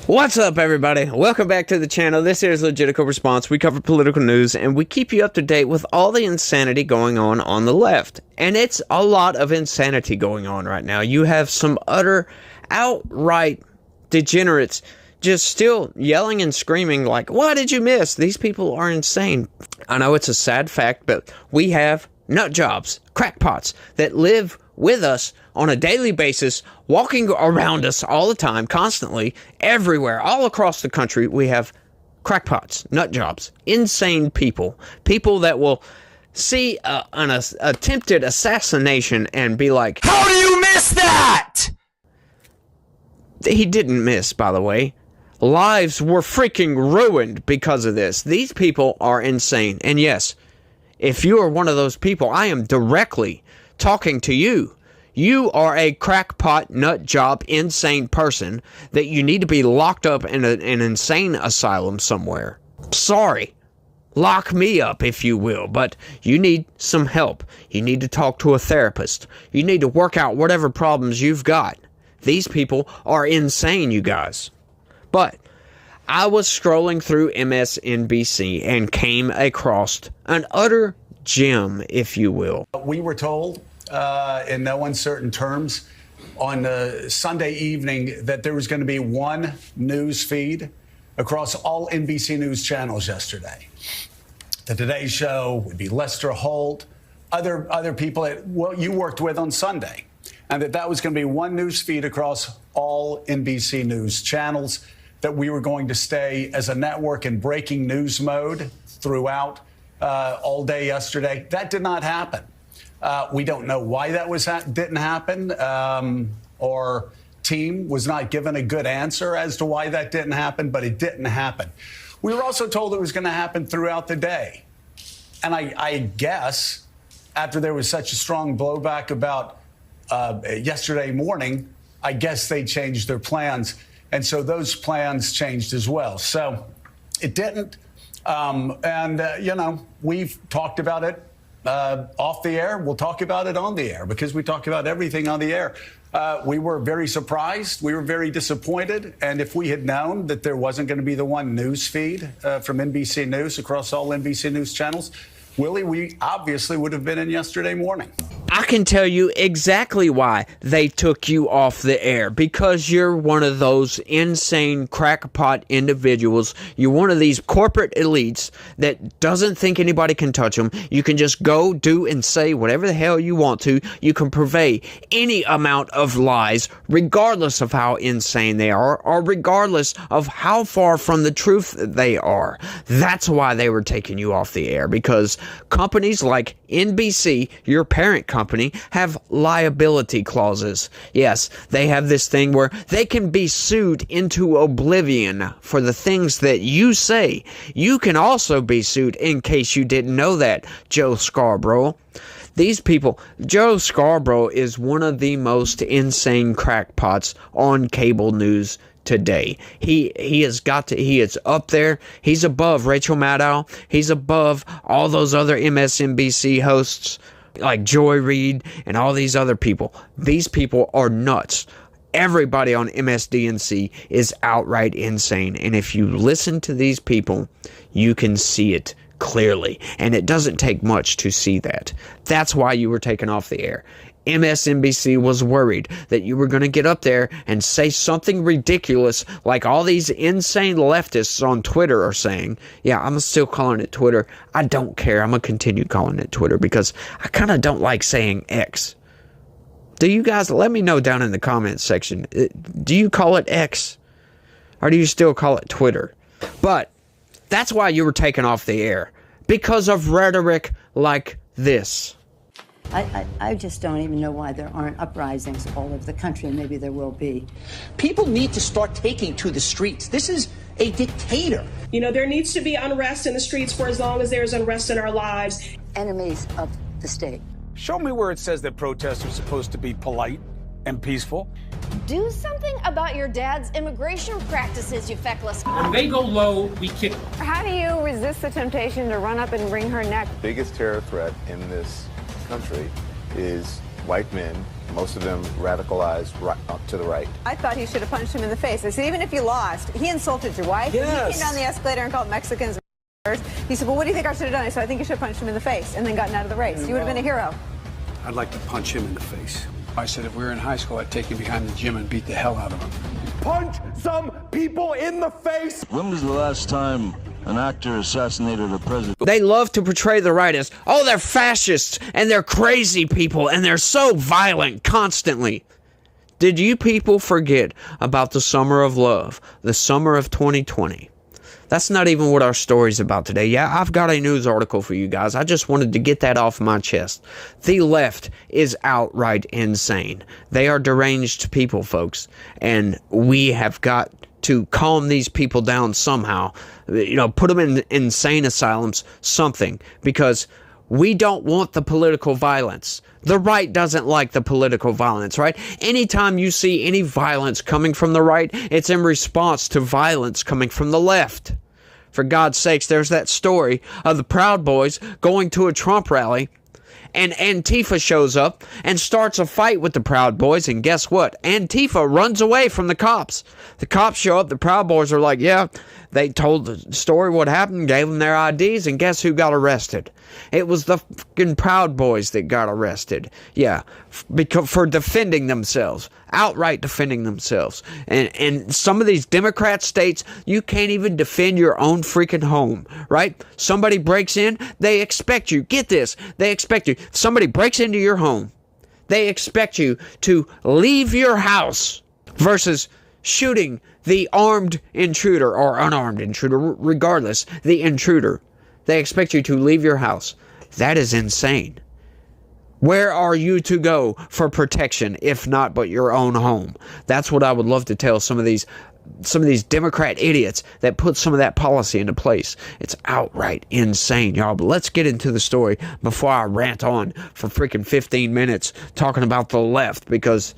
What's up, everybody? Welcome back to the channel. This is Legitical Response. We cover political news, and we keep you up to date with all the insanity going on the left. And it's a lot of insanity going on right now. You have some utter, outright degenerates just still yelling and screaming like, what did you miss? These people are insane. I know it's a sad fact, but we have nut jobs, crackpots that live with us on a daily basis, walking around us all the time, constantly, everywhere, all across the country. We have crackpots, nut jobs, insane people, people that will see an attempted assassination and be like, how do you miss that? He didn't miss, by the way. Lives were freaking ruined because of this. These people are insane. And yes, if you are one of those people, I am directly talking to you. You are a crackpot, nut job, insane person that you need to be locked up in an insane asylum somewhere. Sorry. Lock me up, if you will, but you need some help. You need to talk to a therapist. You need to work out whatever problems you've got. These people are insane, you guys. But I was scrolling through MSNBC and came across an utter gem, if you will. We were told in no uncertain terms on Sunday evening that there was going to be one news feed across all NBC News channels yesterday. The Today Show would be Lester Holt, other people that you worked with on Sunday, and that was going to be one news feed across all NBC News channels, that we were going to stay as a network in breaking news mode throughout all day yesterday. That did not happen. We don't know why that didn't happen. Our team was not given a good answer as to why that didn't happen, but it didn't happen. We were also told it was going to happen throughout the day. And I guess after there was such a strong blowback about yesterday morning, I guess they changed their plans. And so those plans changed as well. So it didn't. You know, we've talked about it off the air. We'll talk about it on the air because we talk about everything on the air. We were very surprised. We were very disappointed. And if we had known that there wasn't going to be the one news feed from NBC News across all NBC News channels, Willie, we obviously would have been in yesterday morning. I can tell you exactly why they took you off the air. Because you're one of those insane crackpot individuals. You're one of these corporate elites that doesn't think anybody can touch them. You can just go, do, and say whatever the hell you want to. You can purvey any amount of lies, regardless of how insane they are, or regardless of how far from the truth they are. That's why they were taking you off the air. Because companies like NBC, your parent company, have liability clauses. Yes, they have this thing where they can be sued into oblivion for the things that you say. You can also be sued, in case you didn't know that, Joe Scarborough. These people, Joe Scarborough is one of the most insane crackpots on cable news today. He is up there. He's above Rachel Maddow. He's above all those other MSNBC hosts like Joy Reid and all these other people. These people are nuts. Everybody on MSDNC is outright insane. And if you listen to these people, you can see it clearly. And it doesn't take much to see that. That's why you were taken off the air. MSNBC was worried that you were going to get up there and say something ridiculous like all these insane leftists on Twitter are saying. Yeah, I'm still calling it Twitter. I don't care. I'm going to continue calling it Twitter because I kind of don't like saying X. Do you guys, let me know down in the comments section. Do you call it X? Or do you still call it Twitter? But that's why you were taken off the air. Because of rhetoric like this. I just don't even know why there aren't uprisings all over the country, and maybe there will be. People need to start taking to the streets. This is a dictator. You know, there needs to be unrest in the streets for as long as there's unrest in our lives. Enemies of the state. Show me where it says that protests are supposed to be polite and peaceful. Do something about your dad's immigration practices, you feckless. When they go low, we kick. How do you resist the temptation to run up and wring her neck? The biggest terror threat in this country is white men most of them radicalized right up to the right. I thought he should have punched him in the face. I said, even if you lost, he insulted your wife. Yes. He came down the escalator and called Mexicans. He said, well, what do you think I should have done? I said, I think you should have punched him in the face and then gotten out of the race. You would have been a hero. I'd like to punch him in the face. I said if we were in high school, I'd take him behind the gym and beat the hell out of him. Punch some people in the face. When was the last time an actor assassinated a president? They love to portray the right as, oh, they're fascists and they're crazy people and they're so violent constantly. Did you people forget about the summer of love, the summer of 2020? That's not even what our story's about today. Yeah, I've got a news article for you guys. I just wanted to get that off my chest. The left is outright insane. They are deranged people, folks. And we have got to calm these people down somehow. You know, put them in insane asylums, something. Because we don't want the political violence. The right doesn't like the political violence, right? Anytime you see any violence coming from the right, it's in response to violence coming from the left. For God's sakes, there's that story of the Proud Boys going to a Trump rally, and Antifa shows up and starts a fight with the Proud Boys, and guess what? Antifa runs away from the cops. The cops show up, the Proud Boys are like, yeah, they told the story what happened, gave them their IDs, and guess who got arrested? It was the fucking Proud Boys that got arrested. Yeah, because for defending themselves, outright defending themselves. And some of these Democrat states, you can't even defend your own freaking home, right? Somebody breaks in, they expect you. Get this, they expect you. If somebody breaks into your home, they expect you to leave your house versus shooting the armed intruder or unarmed intruder, regardless, the intruder. They expect you to leave your house. That is insane. Where are you to go for protection, if not but your own home? That's what I would love to tell some of these Democrat idiots that put some of that policy into place. It's outright insane, y'all. But let's get into the story before I rant on for freaking 15 minutes talking about the left, because,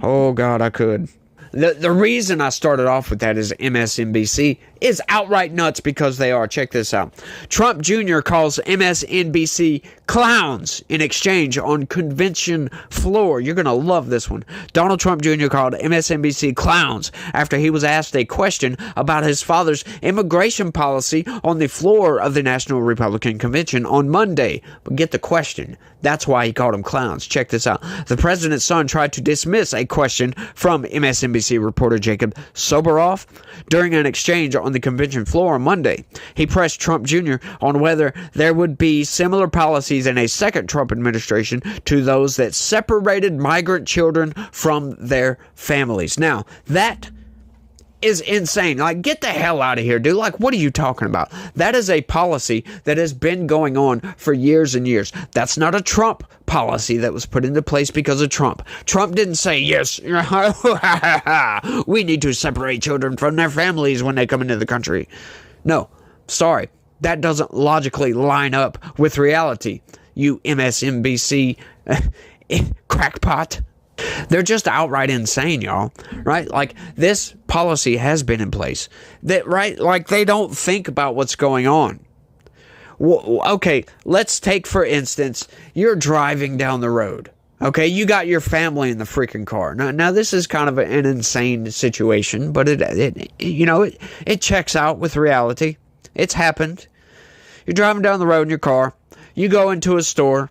oh God, I could. The reason I started off with that is MSNBC is outright nuts, because they are. Check this out. Trump Jr. calls MSNBC clowns in exchange on convention floor. You're going to love this one. Donald Trump Jr. called MSNBC clowns after he was asked a question about his father's immigration policy on the floor of the National Republican Convention on Monday. But get the question. That's why he called them clowns. Check this out. The president's son tried to dismiss a question from MSNBC reporter Jacob Soboroff during an exchange on the convention floor on Monday. He pressed Trump Jr. on whether there would be similar policies in a second Trump administration to those that separated migrant children from their families. Now, that is insane. Like, get the hell out of here, dude. Like, what are you talking about? That is a policy that has been going on for years and years. That's not a Trump policy that was put into place because of Trump. Trump didn't say, yes, we need to separate children from their families when they come into the country. No, sorry. That doesn't logically line up with reality, you MSNBC crackpot. They're just outright insane, y'all, right? Like, this policy has been in place, that, right? Like, they don't think about what's going on. Okay, let's take, for instance, you're driving down the road. Okay, you got your family in the freaking car. Now this is kind of an insane situation, but it checks out with reality. It's happened. You're driving down the road in your car. You go into a store.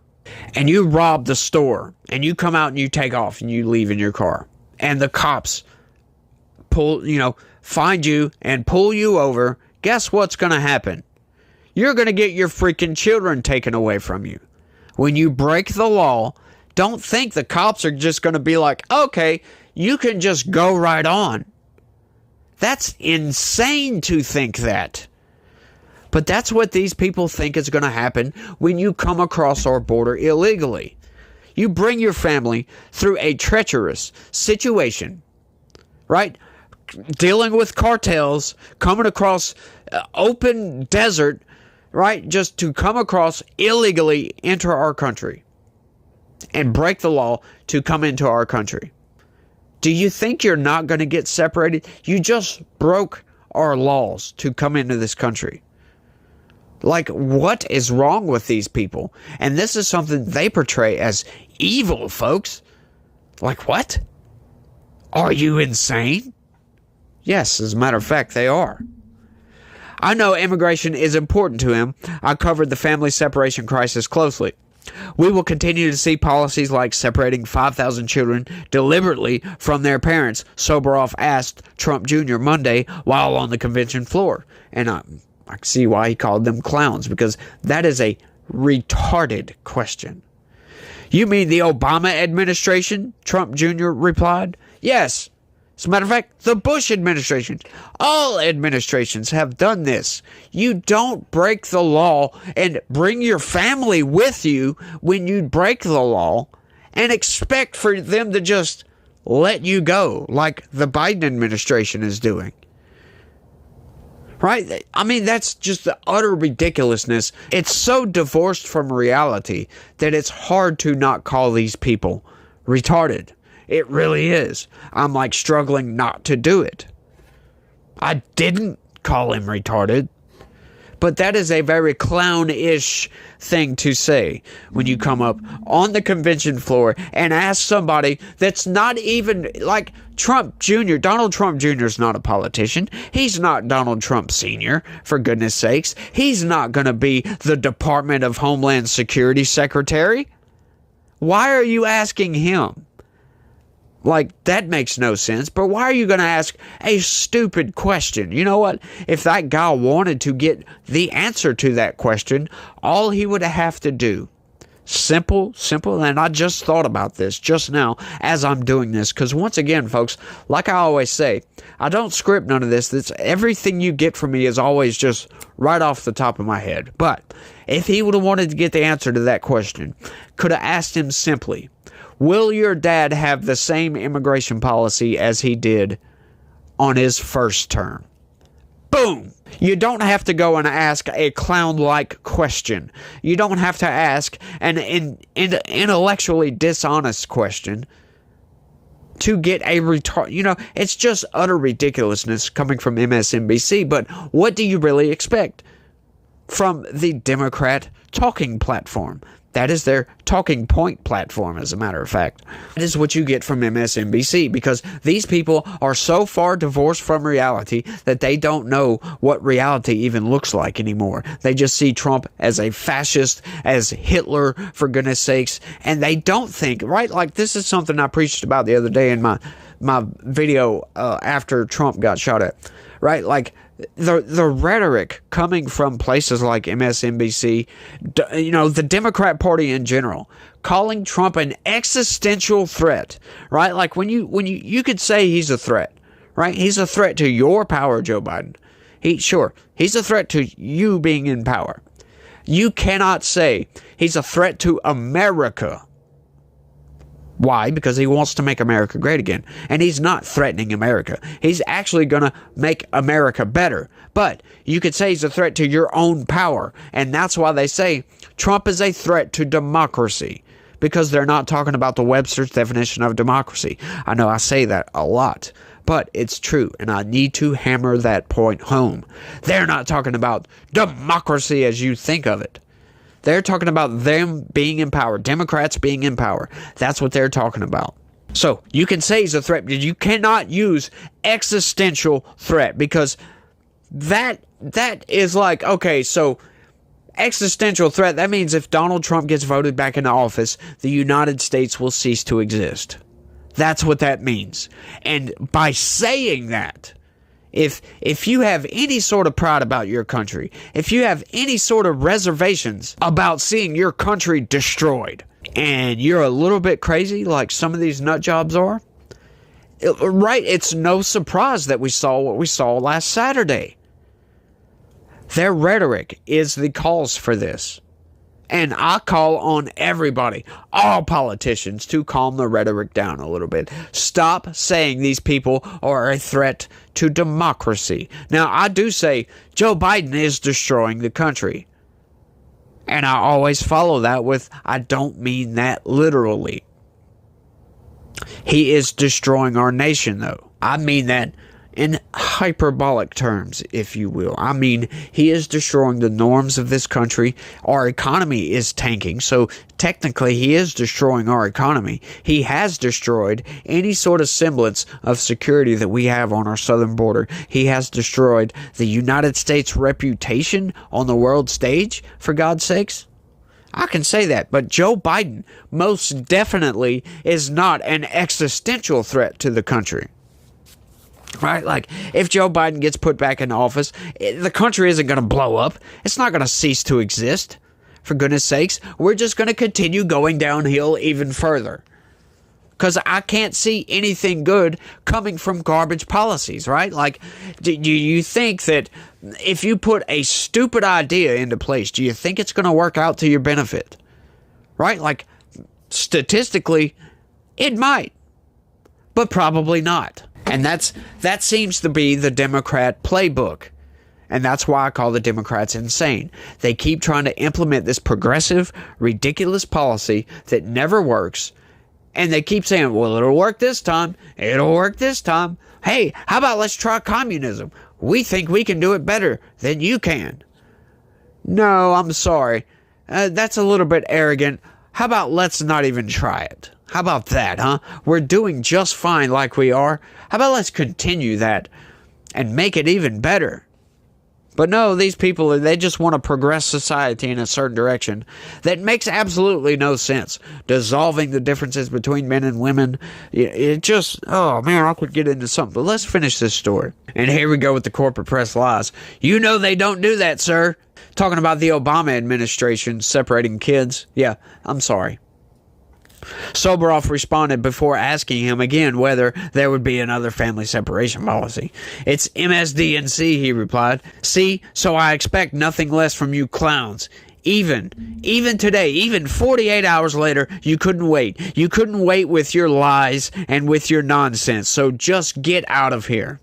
And you rob the store, and you come out and you take off and you leave in your car, and the cops find you and pull you over. Guess what's going to happen? You're going to get your freaking children taken away from you. When you break the law, don't think the cops are just going to be like, okay, you can just go right on. That's insane to think that. But that's what these people think is going to happen when you come across our border illegally. You bring your family through a treacherous situation, right? Dealing with cartels, coming across open desert, right? Just to come across illegally, enter our country and break the law to come into our country. Do you think you're not going to get separated? You just broke our laws to come into this country. Like, what is wrong with these people? And this is something they portray as evil, folks. Like, what? Are you insane? Yes, as a matter of fact, they are. I know immigration is important to him. I covered the family separation crisis closely. We will continue to see policies like separating 5,000 children deliberately from their parents, Soboroff asked Trump Jr. Monday while on the convention floor. And I see why he called them clowns, because that is a retarded question. You mean the Obama administration? Trump Jr. replied. Yes. As a matter of fact, the Bush administration, all administrations have done this. You don't break the law and bring your family with you when you break the law and expect for them to just let you go like the Biden administration is doing. Right? I mean, that's just the utter ridiculousness. It's so divorced from reality that it's hard to not call these people retarded. It really is. I'm like struggling not to do it. I didn't call him retarded. But that is a very clownish thing to say when you come up on the convention floor and ask somebody that's not even like Trump Jr. Donald Trump Jr. is not a politician. He's not Donald Trump Sr., for goodness sakes. He's not going to be the Department of Homeland Security Secretary. Why are you asking him? Like, that makes no sense, but why are you going to ask a stupid question? You know what? If that guy wanted to get the answer to that question, all he would have to do, simple, and I just thought about this just now as I'm doing this, because once again, folks, like I always say, I don't script none of this. Everything you get from me is always just right off the top of my head. But if he would have wanted to get the answer to that question, could have asked him simply, will your dad have the same immigration policy as he did on his first term? Boom! You don't have to go and ask a clown-like question. You don't have to ask an intellectually dishonest question to get a retard. You know, it's just utter ridiculousness coming from MSNBC, but what do you really expect from the Democrat talking platform? That is their talking point platform, as a matter of fact. That is what you get from MSNBC, because these people are so far divorced from reality that they don't know what reality even looks like anymore. They just see Trump as a fascist, as Hitler, for goodness sakes, and they don't think, right? Like, this is something I preached about the other day in my video after Trump got shot at, right? Like, the rhetoric coming from places like MSNBC, you know, the Democrat Party in general, calling Trump an existential threat, right? Like when you could say he's a threat, right? He's a threat to your power, Joe Biden. He's a threat to you being in power. You cannot say he's a threat to America. Why? Because he wants to make America great again. And he's not threatening America. He's actually going to make America better. But you could say he's a threat to your own power. And that's why they say Trump is a threat to democracy. Because they're not talking about the Webster's definition of democracy. I know I say that a lot. But it's true. And I need to hammer that point home. They're not talking about democracy as you think of it. They're talking about them being in power, Democrats being in power. That's what they're talking about. So you can say he's a threat, but you cannot use existential threat, because that is like, okay, so existential threat, that means if Donald Trump gets voted back into office, the United States will cease to exist. That's what that means. And by saying that, if you have any sort of pride about your country, if you have any sort of reservations about seeing your country destroyed, and you're a little bit crazy like some of these nut jobs are, right, it's no surprise that we saw what we saw last Saturday. Their rhetoric is the cause for this. And I call on everybody, all politicians, to calm the rhetoric down a little bit. Stop saying these people are a threat to democracy. Now, I do say Joe Biden is destroying the country. And I always follow that with, I don't mean that literally. He is destroying our nation, though. I mean that in hyperbolic terms, if you will. I mean, he is destroying the norms of this country. Our economy is tanking, so technically he is destroying our economy. He has destroyed any sort of semblance of security that we have on our southern border. He has destroyed the United States' reputation on the world stage, for God's sakes. I can say that, but Joe Biden most definitely is not an existential threat to the country. Right? Like, if Joe Biden gets put back in office, the country isn't going to blow up. It's not going to cease to exist. For goodness sakes, we're just going to continue going downhill even further. Because I can't see anything good coming from garbage policies, right? Like, do you think that if you put a stupid idea into place, do you think it's going to work out to your benefit? Right? Like, statistically, it might. But probably not. And that seems to be the Democrat playbook. And that's why I call the Democrats insane. They keep trying to implement this progressive, ridiculous policy that never works. And they keep saying, well, it'll work this time. It'll work this time. Hey, how about let's try communism? We think we can do it better than you can. No, I'm sorry. That's a little bit arrogant. How about let's not even try it? How about that, huh? We're doing just fine like we are. How about let's continue that and make it even better? But no, these people, they just want to progress society in a certain direction that makes absolutely no sense. Dissolving the differences between men and women. It just, oh man, I could get into something. But let's finish this story. And here we go with the corporate press lies. You know they don't do that, sir. Talking about the Obama administration separating kids. Yeah, I'm sorry. Soboroff responded before asking him again whether there would be another family separation policy. It's MSDNC, he replied. See, so I expect nothing less from you clowns. Even today, even 48 hours later, you couldn't wait. You couldn't wait with your lies and with your nonsense, so just get out of here.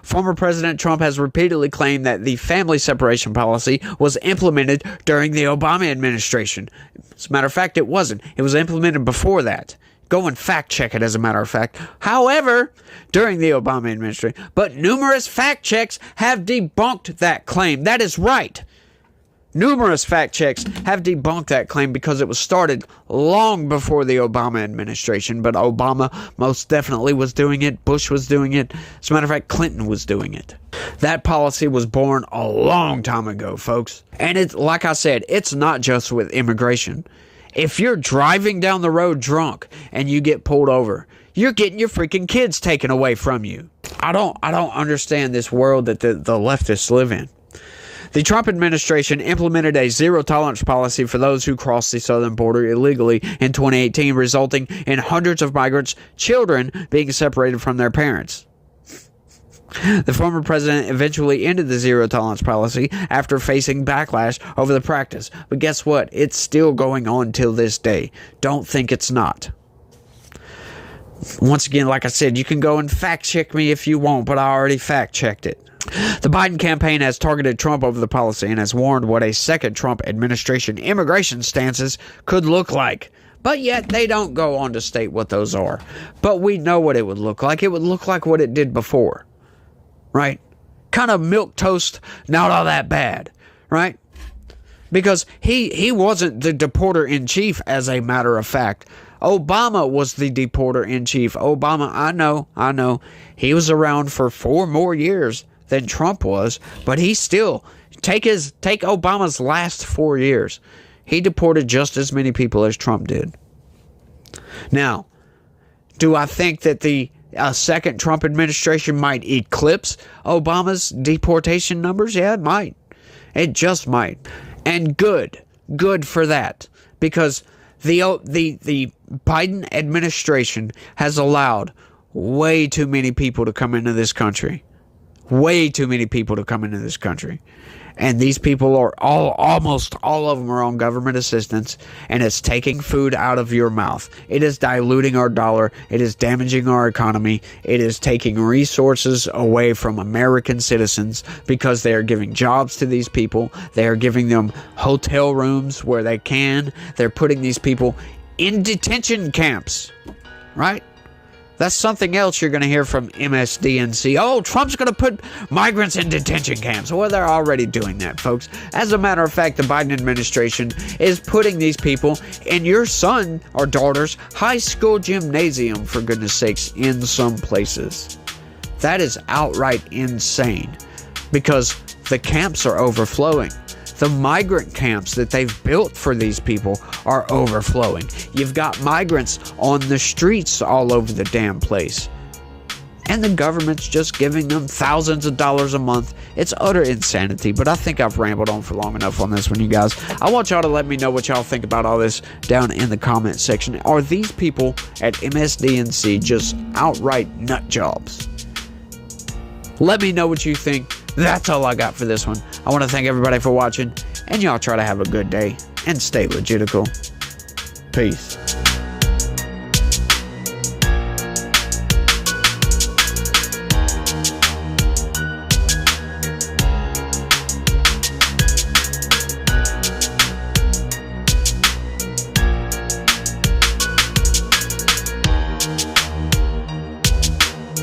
Former President Trump has repeatedly claimed that the family separation policy was implemented during the Obama administration. As a matter of fact, it wasn't. It was implemented before that. Go and fact check it, as a matter of fact. However, during the Obama administration, but numerous fact checks have debunked that claim. That is right. Numerous fact checks have debunked that claim because it was started long before the Obama administration. But Obama most definitely was doing it. Bush was doing it. As a matter of fact, Clinton was doing it. That policy was born a long time ago, folks. And it's, like I said, it's not just with immigration. If you're driving down the road drunk and you get pulled over, you're getting your freaking kids taken away from you. I don't understand this world that the leftists live in. The Trump administration implemented a zero-tolerance policy for those who cross the southern border illegally in 2018, resulting in hundreds of migrants' children being separated from their parents. The former president eventually ended the zero-tolerance policy after facing backlash over the practice. But guess what? It's still going on till this day. Don't think it's not. Once again, like I said, you can go and fact-check me if you want, but I already fact-checked it. The Biden campaign has targeted Trump over the policy and has warned what a second Trump administration immigration stances could look like. But yet they don't go on to state what those are. But we know what it would look like. It would look like what it did before. Right? Kind of milquetoast, not all that bad. Right? Because he wasn't the deporter-in-chief, as a matter of fact. Obama was the deporter-in-chief. Obama, I know. He was around for 4 more years than Trump was, but he still, take Obama's last 4 years, he deported just as many people as Trump did. Now, do I think that the second Trump administration might eclipse Obama's deportation numbers? Yeah, it might. It just might. And good for that, because the Biden administration has allowed way too many people to come into this country. Way too many people to come into this country. And these people are almost all of them are on government assistance, and it's taking food out of your mouth. It is diluting our dollar. It is damaging our economy. It is taking resources away from American citizens because they are giving jobs to these people. They are giving them hotel rooms where they can. They're putting these people in detention camps, right? That's something else you're going to hear from MSDNC. Oh, Trump's going to put migrants in detention camps. Well, they're already doing that, folks. As a matter of fact, the Biden administration is putting these people in your son or daughter's high school gymnasium, for goodness sakes, in some places. That is outright insane because the camps are overflowing. The migrant camps that they've built for these people are overflowing. You've got migrants on the streets all over the damn place. And the government's just giving them thousands of dollars a month. It's utter insanity, but I think I've rambled on for long enough on this one, you guys. I want y'all to let me know what y'all think about all this down in the comment section. Are these people at MSDNC just outright nut jobs? Let me know what you think. That's all I got for this one. I want to thank everybody for watching, and y'all try to have a good day and stay legitical. Peace.